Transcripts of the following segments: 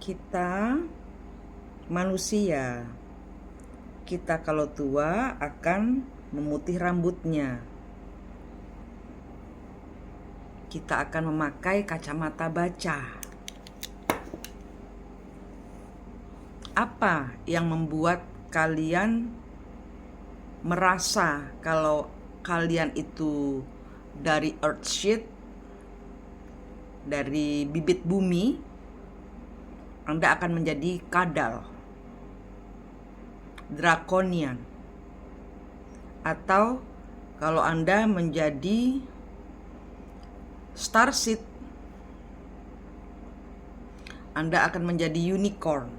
Kita manusia, kita kalau tua akan memutih rambutnya. Kita akan memakai kacamata baca. Apa yang membuat kalian merasa kalau kalian itu dari earthship, dari bibit bumi, Anda akan menjadi kadal, draconian, atau kalau Anda menjadi starseed, Anda akan menjadi unicorn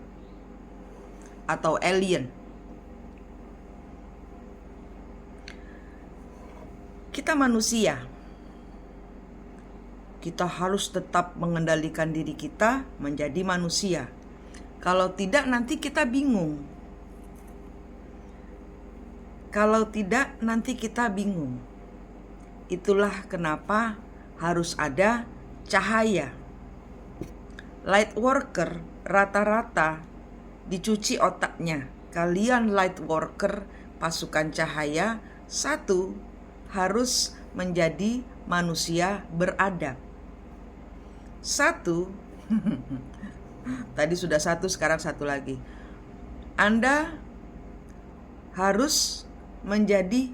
atau alien. Kita manusia, kita harus tetap mengendalikan diri kita menjadi manusia. Kalau tidak, nanti kita bingung. Itulah kenapa harus ada cahaya. Light worker rata-rata dicuci otaknya. Kalian light worker pasukan cahaya, satu, harus menjadi manusia beradab. Satu, tadi sudah satu, sekarang satu lagi. Anda harus menjadi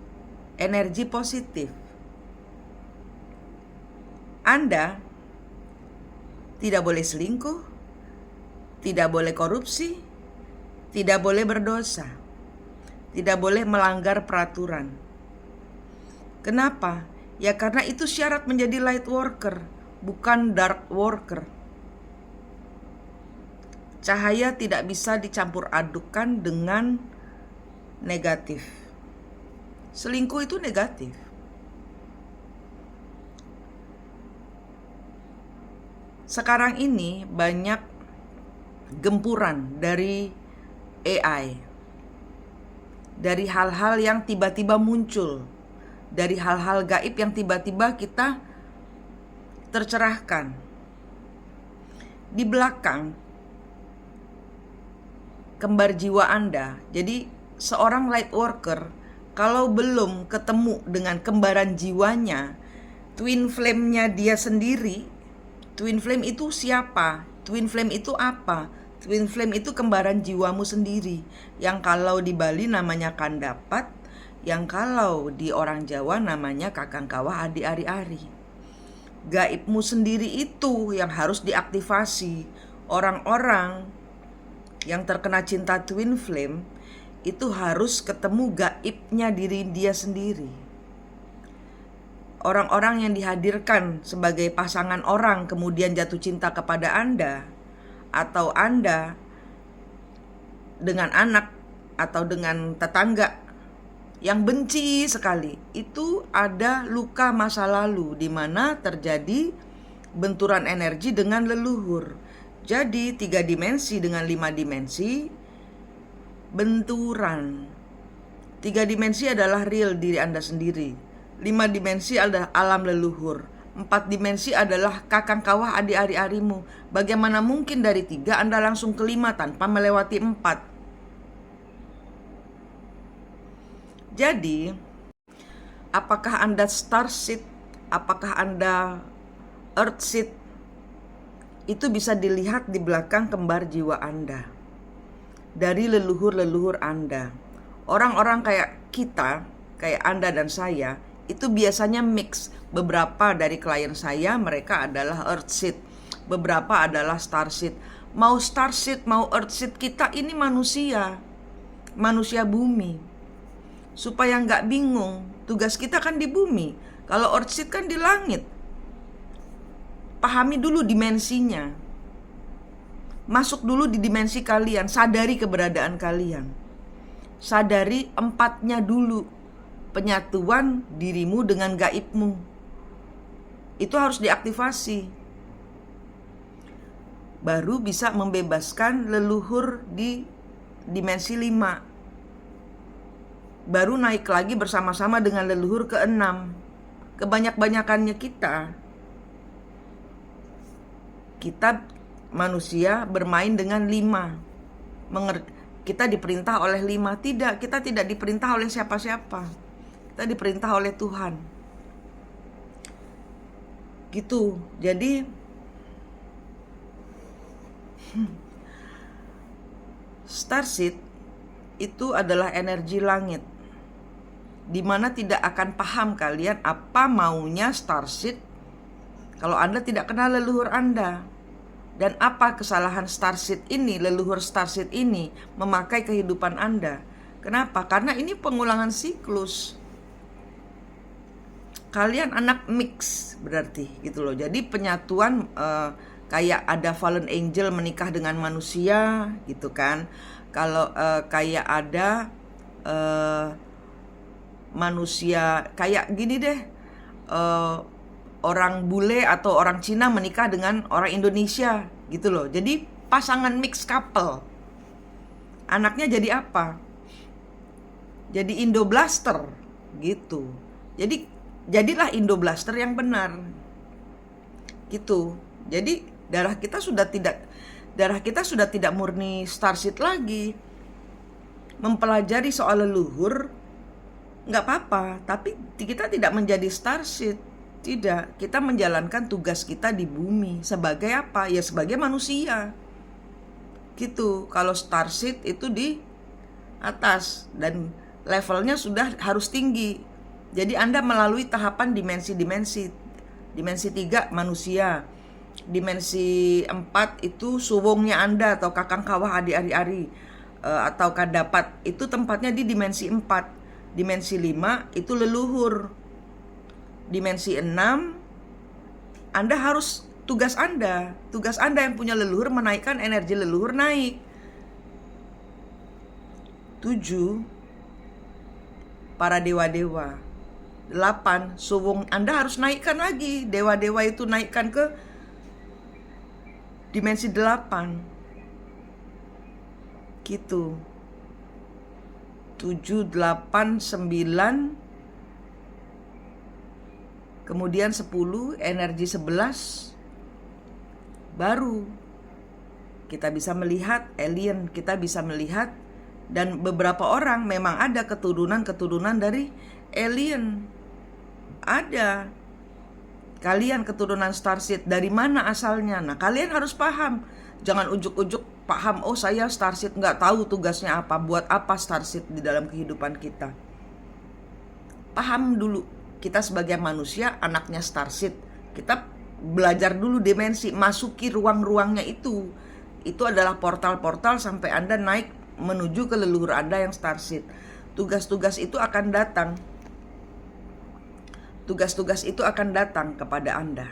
energi positif. Anda tidak boleh selingkuh, tidak boleh korupsi, tidak boleh berdosa, tidak boleh melanggar peraturan. Kenapa? Ya karena itu syarat menjadi light worker, bukan dark worker. Cahaya tidak bisa dicampur adukan dengan negatif. Selingkuh itu negatif. Sekarang ini banyak gempuran dari AI, dari hal-hal yang tiba-tiba muncul, dari hal-hal gaib yang tiba-tiba kita tercerahkan. Di belakang kembar jiwa Anda, jadi seorang light worker kalau belum ketemu dengan kembaran jiwanya, twin flame-nya dia sendiri. Twin flame itu siapa? Twin flame itu apa? Twin flame itu kembaran jiwamu sendiri, yang kalau di Bali namanya kandapat, yang kalau di orang Jawa namanya kakang kawah adi ari-ari. Gaibmu sendiri itu yang harus diaktifasi. Orang-orang yang terkena cinta twin flame itu harus ketemu gaibnya diri dia sendiri. Orang-orang yang dihadirkan sebagai pasangan orang kemudian jatuh cinta kepada Anda, atau Anda dengan anak atau dengan tetangga yang benci sekali, itu ada luka masa lalu di mana terjadi benturan energi dengan leluhur. Jadi 3 dimensi dengan 5 dimensi benturan. 3 dimensi adalah real diri Anda sendiri. 5 dimensi adalah alam leluhur. 4 dimensi adalah kakang kawah adi ari-arimu. Bagaimana mungkin dari 3 Anda langsung ke 5 tanpa melewati 4? Jadi, apakah Anda starseed, apakah Anda earthseed, itu bisa dilihat di belakang kembar jiwa Anda, dari leluhur-leluhur Anda. Orang-orang kayak kita, kayak Anda dan saya, itu biasanya mix. Beberapa dari klien saya, mereka adalah earthseed, beberapa adalah starseed. Mau starseed, mau earthseed, kita ini manusia bumi. Supaya nggak bingung, tugas kita kan di bumi. Kalau earthseed kan di langit. Pahami dulu dimensinya. Masuk dulu di dimensi kalian, sadari keberadaan kalian. Sadari 4-nya dulu. Penyatuan dirimu dengan gaibmu. Itu harus diaktifasi. Baru bisa membebaskan leluhur di dimensi 5. Baru naik lagi bersama-sama dengan leluhur ke-6. Kebanyak-banyakannya kita manusia bermain dengan 5. Kita diperintah oleh 5. Tidak, kita tidak diperintah oleh siapa-siapa. Kita diperintah oleh Tuhan. Gitu. Jadi starseed itu adalah energi langit, dimana tidak akan paham kalian apa maunya starseed kalau Anda tidak kenal leluhur Anda. Dan apa kesalahan starseed ini, leluhur starseed ini memakai kehidupan Anda. Kenapa? Karena ini pengulangan siklus. Kalian anak mix berarti gitu loh. Jadi penyatuan kayak ada fallen angel menikah dengan manusia gitu kan. Kalau kayak ada manusia kayak gini deh, orang bule atau orang Cina menikah dengan orang Indonesia gitu loh. Jadi pasangan mix couple. Anaknya jadi apa? Jadi Indo-Blaster gitu. Jadi jadilah Indo-Blaster yang benar. Gitu. Jadi darah kita sudah tidak murni starseed lagi. Mempelajari soal leluhur nggak apa-apa, tapi kita tidak menjadi starseed. Tidak, kita menjalankan tugas kita di bumi. Sebagai apa? Ya sebagai manusia. Gitu. Kalau starseed itu di atas dan levelnya sudah harus tinggi. Jadi Anda melalui tahapan dimensi-dimensi. Dimensi 3 manusia. Dimensi 4 itu suwungnya Anda atau kakang kawah adi ari-ari atau kadapat. Itu tempatnya di dimensi 4. Dimensi 5 itu leluhur. Dimensi 6, Anda harus tugas Anda yang punya leluhur menaikkan energi leluhur naik. 7, para dewa-dewa. 8, suwung Anda harus naikkan lagi. Dewa-dewa itu naikkan ke dimensi 8. Gitu. 7, 8, 9, kemudian 10, energi 11, baru kita bisa melihat alien, kita bisa melihat, dan beberapa orang memang ada keturunan dari alien. Ada. Kalian keturunan starseed, dari mana asalnya? Nah, kalian harus paham. Jangan ujuk-ujuk paham, oh saya starseed, nggak tahu tugasnya apa, buat apa starseed di dalam kehidupan kita. Paham dulu. Kita sebagai manusia anaknya starseed, kita belajar dulu dimensi, masuki ruang-ruangnya itu. Itu adalah portal-portal sampai Anda naik menuju ke leluhur Anda yang starseed. Tugas-tugas itu akan datang. Tugas-tugas itu akan datang kepada Anda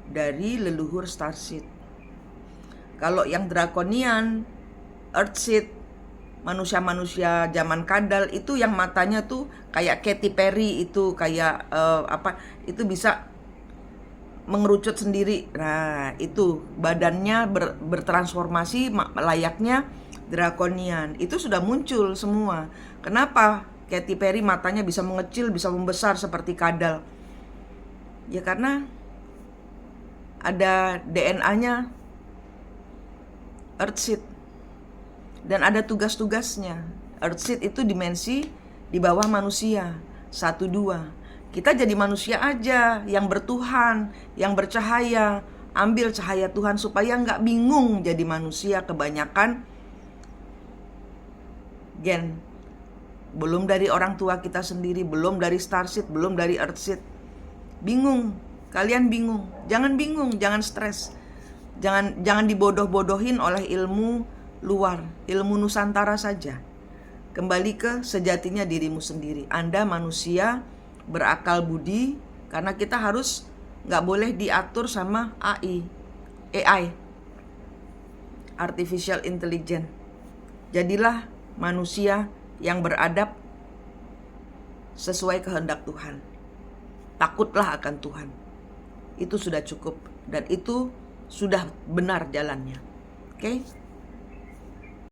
dari leluhur starseed. Kalau yang draconian, earthseed, manusia-manusia zaman kadal itu yang matanya tuh kayak Katy Perry, itu kayak itu bisa mengerucut sendiri. Nah, itu badannya bertransformasi layaknya draconian. Itu sudah muncul semua. Kenapa Katy Perry matanya bisa mengecil, bisa membesar seperti kadal? Ya karena ada DNA-nya earthseed. Dan ada tugas-tugasnya. Earthseed itu dimensi di bawah manusia. 1, 2. Kita jadi manusia aja yang bertuhan, yang bercahaya. Ambil cahaya Tuhan supaya nggak bingung jadi manusia. Kebanyakan gen. Belum dari orang tua kita sendiri, belum dari starseed, belum dari earthseed. Bingung. Kalian bingung. Jangan bingung, jangan stres. Jangan dibodoh-bodohin oleh ilmu luar, ilmu Nusantara saja. Kembali ke sejatinya dirimu sendiri. Anda manusia berakal budi, karena kita harus nggak boleh diatur sama AI, Artificial Intelligence. Jadilah manusia yang beradab sesuai kehendak Tuhan. Takutlah akan Tuhan. Itu sudah cukup dan itu sudah benar jalannya. Oke?